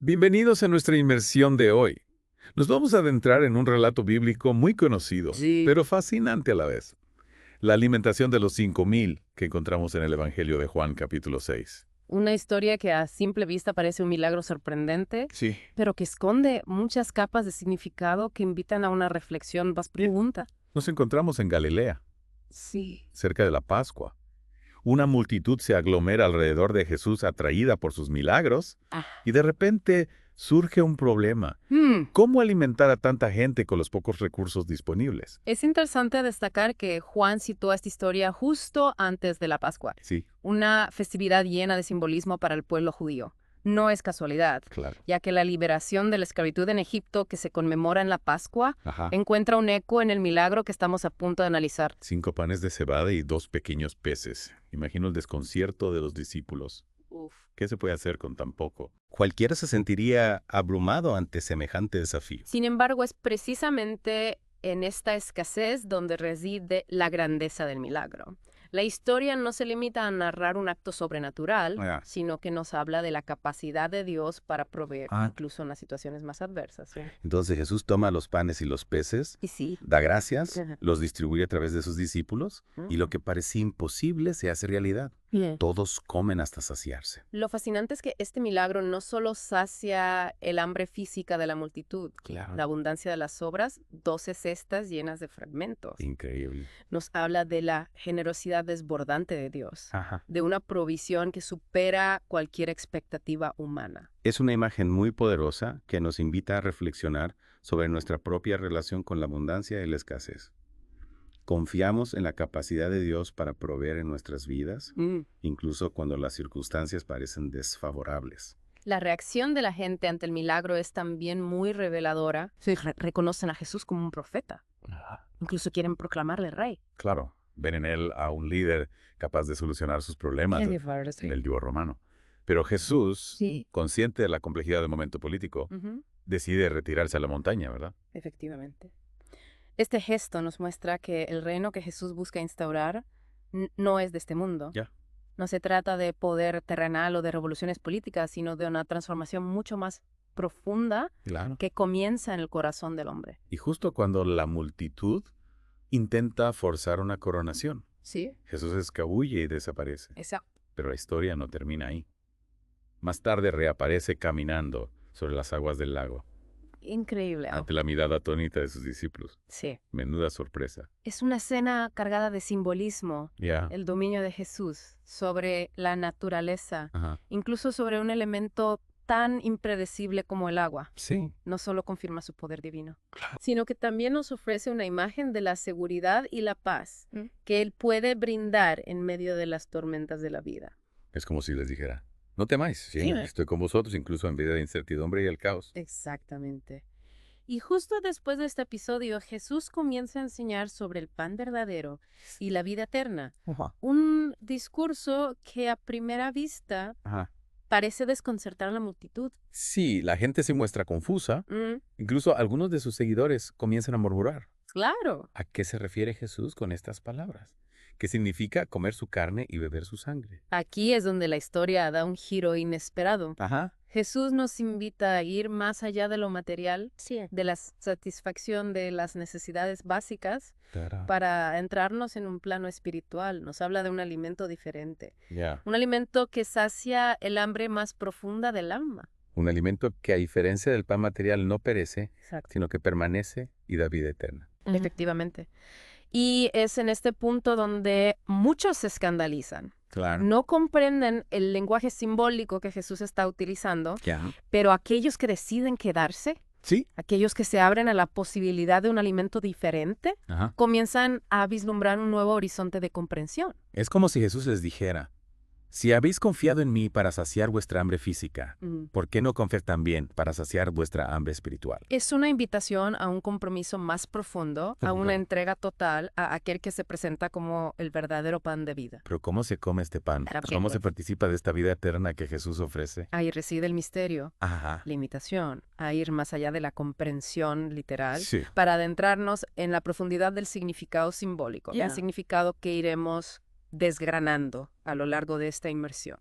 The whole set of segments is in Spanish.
Bienvenidos a nuestra inmersión de hoy. Nos vamos a adentrar en un relato bíblico muy conocido, Sí, pero fascinante a la vez. La alimentación de los 5.000 que encontramos en el Evangelio de Juan capítulo 6. una historia que a simple vista parece un milagro sorprendente, Sí. pero que esconde muchas capas de significado que invitan a una reflexión más profunda. Nos encontramos en Galilea, Sí. cerca de la Pascua. Una multitud se aglomera alrededor de Jesús atraída por sus milagros Ah. y de repente surge un problema. ¿Cómo alimentar a tanta gente con los pocos recursos disponibles? Es interesante destacar que Juan sitúa esta historia justo antes de la Pascua, Sí, una festividad llena de simbolismo para el pueblo judío. No es casualidad, claro. ya que la liberación de la esclavitud en Egipto que se conmemora en la Pascua Ajá. encuentra un eco en el milagro que estamos a punto de analizar. 5 panes de cebada y 2 pequeños peces. Imagino el desconcierto de los discípulos. Uf. ¿Qué se puede hacer con tan poco? Cualquiera se sentiría abrumado ante semejante desafío. Sin embargo, es precisamente en esta escasez donde reside la grandeza del milagro. La historia no se limita a narrar un acto sobrenatural, Ah. sino que nos habla de la capacidad de Dios para proveer, Ah. incluso en las situaciones más adversas. Entonces Jesús toma los panes y los peces, Y sí. da gracias, Ajá. los distribuye a través de sus discípulos y lo que parecía imposible se hace realidad. Todos comen hasta saciarse. Lo fascinante es que este milagro no solo sacia el hambre física de la multitud, Claro. la abundancia de las sobras, 12 cestas llenas de fragmentos. Increíble. Nos habla de la generosidad desbordante de Dios, Ajá. de una provisión que supera cualquier expectativa humana. Es una imagen muy poderosa que nos invita a reflexionar sobre nuestra propia relación con la abundancia y la escasez. Confiamos en la capacidad de Dios para proveer en nuestras vidas, incluso cuando las circunstancias parecen desfavorables. La reacción de la gente ante el milagro es también muy reveladora. Reconocen a Jesús como un profeta. Incluso quieren proclamarle rey. Claro, ven en él a un líder capaz de solucionar sus problemas en el yugo romano. Pero Jesús, Sí. consciente de la complejidad del momento político, decide retirarse a la montaña, ¿verdad? Efectivamente. Este gesto nos muestra que el reino que Jesús busca instaurar no es de este mundo. Ya. No se trata de poder terrenal o de revoluciones políticas, sino de una transformación mucho más profunda Claro. que comienza en el corazón del hombre. Y justo cuando la multitud intenta forzar una coronación, Sí. Jesús escabulle y desaparece. Exacto. Pero la historia no termina ahí. Más tarde reaparece caminando sobre las aguas del lago, Increíble. ante la mirada atónita de sus discípulos. Sí. Menuda sorpresa. Es una escena cargada de simbolismo, Ya. el dominio de Jesús sobre la naturaleza, Ajá. incluso sobre un elemento tan impredecible como el agua. Sí. No solo confirma su poder divino, sino que también nos ofrece una imagen de la seguridad y la paz que Él puede brindar en medio de las tormentas de la vida. Es como si les dijera, no temáis, ¿sí? Sí. Estoy con vosotros incluso en vida de incertidumbre y el caos. Exactamente. Y justo después de este episodio, Jesús comienza a enseñar sobre el pan verdadero y la vida eterna. Un discurso que a primera vista Ajá. parece desconcertar a la multitud. Sí, la gente se muestra confusa. Incluso algunos de sus seguidores comienzan a murmurar. Claro. ¿A qué se refiere Jesús con estas palabras? ¿Qué significa comer su carne y beber su sangre? Aquí es donde la historia da un giro inesperado. Ajá. Jesús nos invita a ir más allá de lo material, Sí. de la satisfacción de las necesidades básicas, Tará. para entrarnos en un plano espiritual. Nos habla de un alimento diferente. Ya. Un alimento que sacia el hambre más profunda del alma. Un alimento que a diferencia del pan material no perece, Exacto. sino que permanece y da vida eterna. Efectivamente. Y es en este punto donde muchos se escandalizan. Claro. No comprenden el lenguaje simbólico que Jesús está utilizando, Ya. pero aquellos que deciden quedarse, Sí. aquellos que se abren a la posibilidad de un alimento diferente, Ajá. comienzan a vislumbrar un nuevo horizonte de comprensión. Es como si Jesús les dijera, si habéis confiado en mí para saciar vuestra hambre física, ¿por qué no confiar también para saciar vuestra hambre espiritual? Es una invitación a un compromiso más profundo, a una Claro. entrega total a aquel que se presenta como el verdadero pan de vida. Pero ¿cómo se come este pan? ¿Cómo se participa de esta vida eterna que Jesús ofrece? Ahí reside el misterio, Ajá. la invitación a ir más allá de la comprensión literal, Sí. para adentrarnos en la profundidad del significado simbólico, Ya. un significado que iremos desgranando a lo largo de esta inmersión.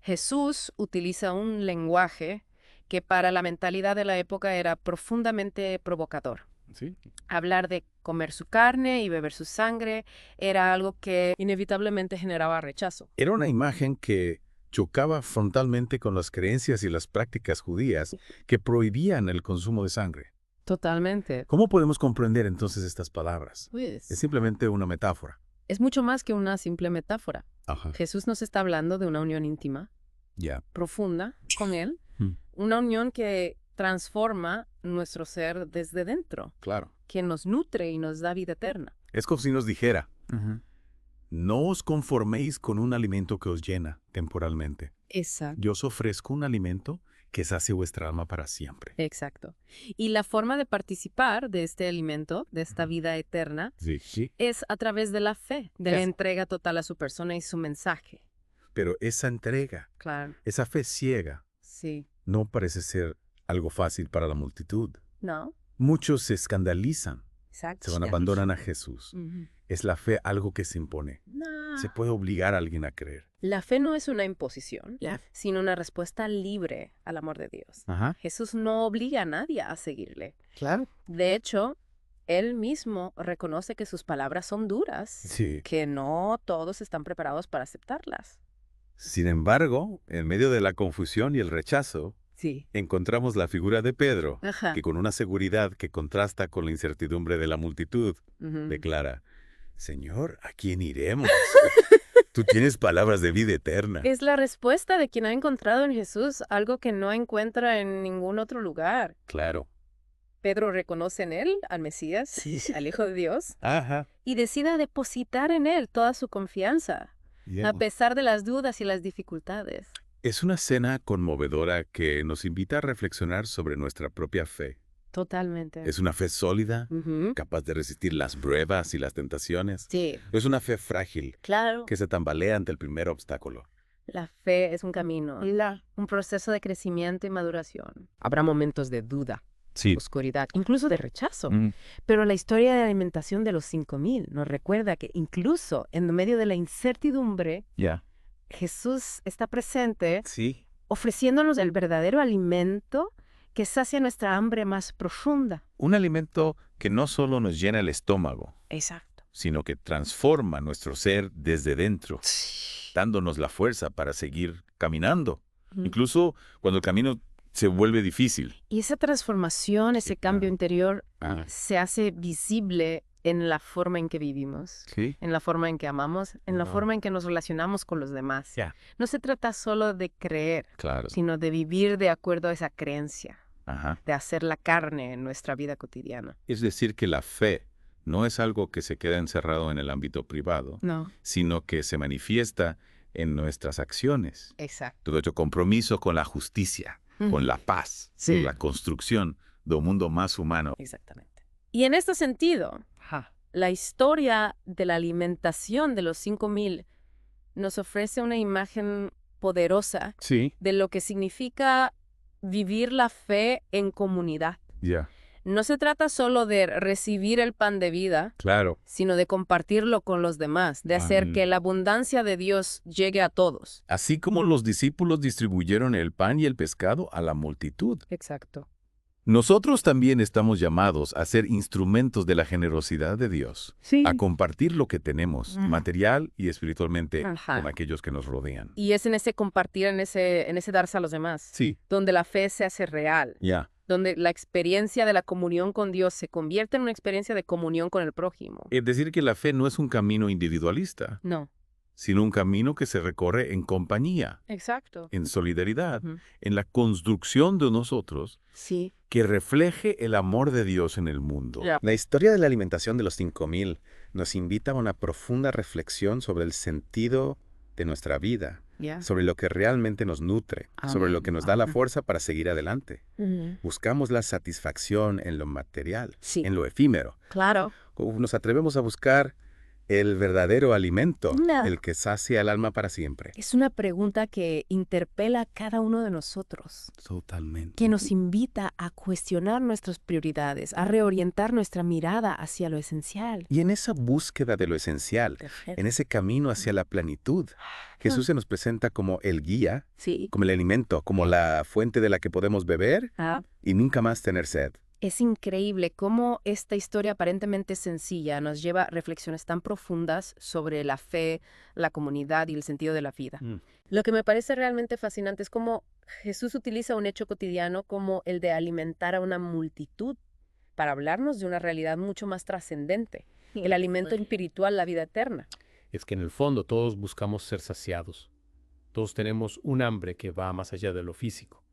Jesús utiliza un lenguaje que para la mentalidad de la época era profundamente provocador. Sí. Hablar de comer su carne y beber su sangre era algo que inevitablemente generaba rechazo. Era una imagen que chocaba frontalmente con las creencias y las prácticas judías que prohibían el consumo de sangre. Totalmente. ¿Cómo podemos comprender entonces estas palabras? Pues, Es simplemente una metáfora. es mucho más que una simple metáfora. Ajá. Jesús nos está hablando de una unión íntima, Ya. profunda, con Él. Mm. Una unión que transforma nuestro ser desde dentro, Claro. que nos nutre y nos da vida eterna. Es como si nos dijera, no os conforméis con un alimento que os llena temporalmente. Exacto. Yo os ofrezco un alimento que sacie vuestra alma para siempre. Exacto. Y la forma de participar de este alimento, de esta vida eterna, Sí. es a través de la fe, de la entrega total a su persona y su mensaje. Pero esa entrega, Claro. esa fe ciega, Sí. no parece ser algo fácil para la multitud. ¿No? Muchos se escandalizan, Exacto. se abandonan a Jesús. Ujú. ¿Es la fe algo que se impone? No. ¿Se puede obligar a alguien a creer? La fe no es una imposición, sino una respuesta libre al amor de Dios. Ajá. Jesús no obliga a nadie a seguirle. Claro. De hecho, Él mismo reconoce que sus palabras son duras, Sí. que no todos están preparados para aceptarlas. Sin embargo, en medio de la confusión y el rechazo, Sí. encontramos la figura de Pedro, Ajá. que con una seguridad que contrasta con la incertidumbre de la multitud, Ujú. declara, Señor, ¿a quién iremos? Tú tienes palabras de vida eterna. Es la respuesta de quien ha encontrado en Jesús algo que no encuentra en ningún otro lugar. Claro. Pedro reconoce en Él al Mesías, al Hijo de Dios, Ajá. y decide depositar en Él toda su confianza, a pesar de las dudas y las dificultades. Es una escena conmovedora que nos invita a reflexionar sobre nuestra propia fe. Totalmente. ¿Es una fe sólida, Ujú. capaz de resistir las pruebas y las tentaciones? Sí, ¿O es una fe frágil, claro. que se tambalea ante el primer obstáculo? La fe es un camino, un proceso de crecimiento y maduración. Habrá momentos de duda, Sí. oscuridad, incluso de rechazo. Pero la historia de la alimentación de los 5,000 nos recuerda que incluso en medio de la incertidumbre, Ya. Jesús está presente Sí. ofreciéndonos el verdadero alimento que sacia nuestra hambre más profunda. Un alimento que no solo nos llena el estómago, Exacto. sino que transforma nuestro ser desde dentro, dándonos la fuerza para seguir caminando, incluso cuando el camino se vuelve difícil. Y esa transformación, ese cambio interior, Ah. se hace visible en la forma en que vivimos, Sí. en la forma en que amamos, en la Ajá. forma en que nos relacionamos con los demás. Ya. No se trata solo de creer, Claro. sino de vivir de acuerdo a esa creencia, Ajá. de hacer la carne en nuestra vida cotidiana. Es decir, que la fe no es algo que se queda encerrado en el ámbito privado, No, sino que se manifiesta en nuestras acciones. exacto. Todo hecho compromiso con la justicia, con la paz, Sí. con la construcción de un mundo más humano. Exactamente. Y en este sentido, la historia de la alimentación de los 5,000 nos ofrece una imagen poderosa Sí. de lo que significa vivir la fe en comunidad. Ya. No se trata solo de recibir el pan de vida, Claro. sino de compartirlo con los demás, de hacer Amén. que la abundancia de Dios llegue a todos. Así como los discípulos distribuyeron el pan y el pescado a la multitud. Exacto. Nosotros también estamos llamados a ser instrumentos de la generosidad de Dios, Sí. a compartir lo que tenemos, material y espiritualmente, Ajá. con aquellos que nos rodean. Y es en ese compartir, en ese darse a los demás, Sí, donde la fe se hace real. ya. Donde la experiencia de la comunión con Dios se convierte en una experiencia de comunión con el prójimo. Es decir, que la fe no es un camino individualista, No. sino un camino que se recorre en compañía, Exacto. en solidaridad, Ujú. en la construcción de nosotros Sí. que refleje el amor de Dios en el mundo. Ya. La historia de la alimentación de los 5,000 nos invita a una profunda reflexión sobre el sentido de nuestra vida, Ya. sobre lo que realmente nos nutre, sobre lo que nos da la Ajá. fuerza para seguir adelante. Ujú. Buscamos la satisfacción en lo material, Sí. en lo efímero. Claro. Nos atrevemos a buscar El verdadero alimento, No. el que sacia el alma para siempre. Es una pregunta que interpela a cada uno de nosotros, Totalmente. que nos invita a cuestionar nuestras prioridades, a reorientar nuestra mirada hacia lo esencial. Y en esa búsqueda de lo esencial, en ese camino hacia la plenitud, Jesús se nos presenta como el guía, Sí. como el alimento, como la fuente de la que podemos beber y nunca más tener sed. Es increíble cómo esta historia aparentemente sencilla nos lleva a reflexiones tan profundas sobre la fe, la comunidad y el sentido de la vida. Lo que me parece realmente fascinante es cómo Jesús utiliza un hecho cotidiano como el de alimentar a una multitud para hablarnos de una realidad mucho más trascendente, el alimento espiritual, la vida eterna. Es que en el fondo todos buscamos ser saciados. Todos tenemos un hambre que va más allá de lo físico,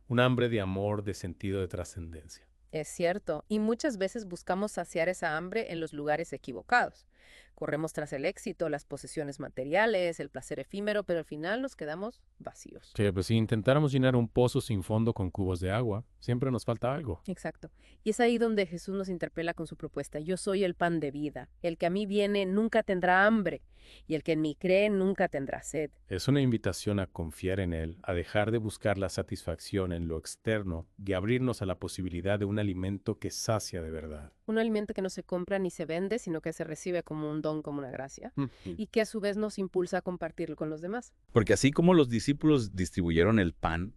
un hambre de amor, de sentido, de trascendencia. Es cierto, y muchas veces buscamos saciar esa hambre en los lugares equivocados. Corremos tras el éxito, las posesiones materiales, el placer efímero, pero al final nos quedamos vacíos. Sí, pues si intentáramos llenar un pozo sin fondo con cubos de agua, siempre nos falta algo. Exacto. Y es ahí donde Jesús nos interpela con su propuesta. Yo soy el pan de vida. El que a mí viene nunca tendrá hambre, y el que en mí cree nunca tendrá sed. Es una invitación a confiar en Él, a dejar de buscar la satisfacción en lo externo y abrirnos a la posibilidad de un alimento que sacia de verdad. Un alimento que no se compra ni se vende, sino que se recibe como un don, como una gracia, y que a su vez nos impulsa a compartirlo con los demás. Porque así como los discípulos distribuyeron el pan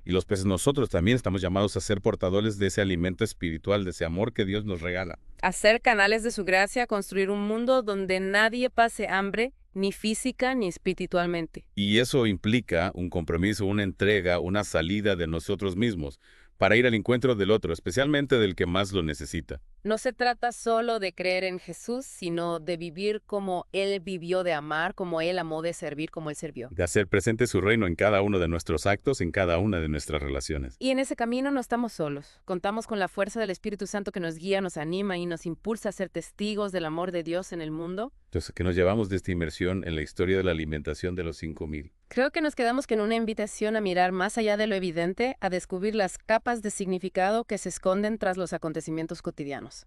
y los peces, nosotros también estamos llamados a ser portadores de ese alimento espiritual, de ese amor que Dios nos regala. Hacer canales de su gracia, construir un mundo donde nadie pase hambre, ni física ni espiritualmente. Y eso implica un compromiso, una entrega, una salida de nosotros mismos para ir al encuentro del otro, especialmente del que más lo necesita. No se trata solo de creer en Jesús, sino de vivir como Él vivió, de amar como Él amó, de servir como Él sirvió. De hacer presente su reino en cada uno de nuestros actos, en cada una de nuestras relaciones. Y en ese camino no estamos solos. Contamos con la fuerza del Espíritu Santo que nos guía, nos anima y nos impulsa a ser testigos del amor de Dios en el mundo. Entonces, que nos llevamos de esta inmersión en la historia de la alimentación de los 5,000. Creo que nos quedamos con una invitación a mirar más allá de lo evidente, a descubrir las capas de significado que se esconden tras los acontecimientos cotidianos.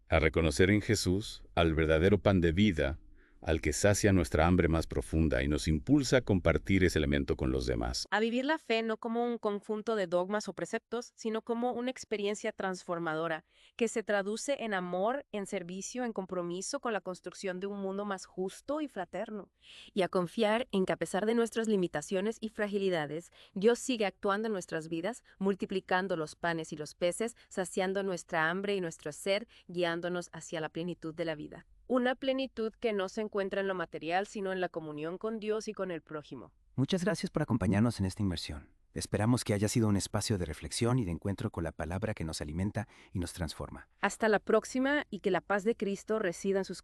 A reconocer en Jesús al verdadero pan de vida, al que sacia nuestra hambre más profunda y nos impulsa a compartir ese elemento con los demás. A vivir la fe no como un conjunto de dogmas o preceptos, sino como una experiencia transformadora que se traduce en amor, en servicio, en compromiso con la construcción de un mundo más justo y fraterno. Y a confiar en que a pesar de nuestras limitaciones y fragilidades, Dios sigue actuando en nuestras vidas, multiplicando los panes y los peces, saciando nuestra hambre y nuestra sed, guiándonos hacia la plenitud de la vida. Una plenitud que no se encuentra en lo material, sino en la comunión con Dios y con el prójimo. Muchas gracias por acompañarnos en esta inmersión. Esperamos que haya sido un espacio de reflexión y de encuentro con la palabra que nos alimenta y nos transforma. Hasta la próxima y que la paz de Cristo resida en sus corazones.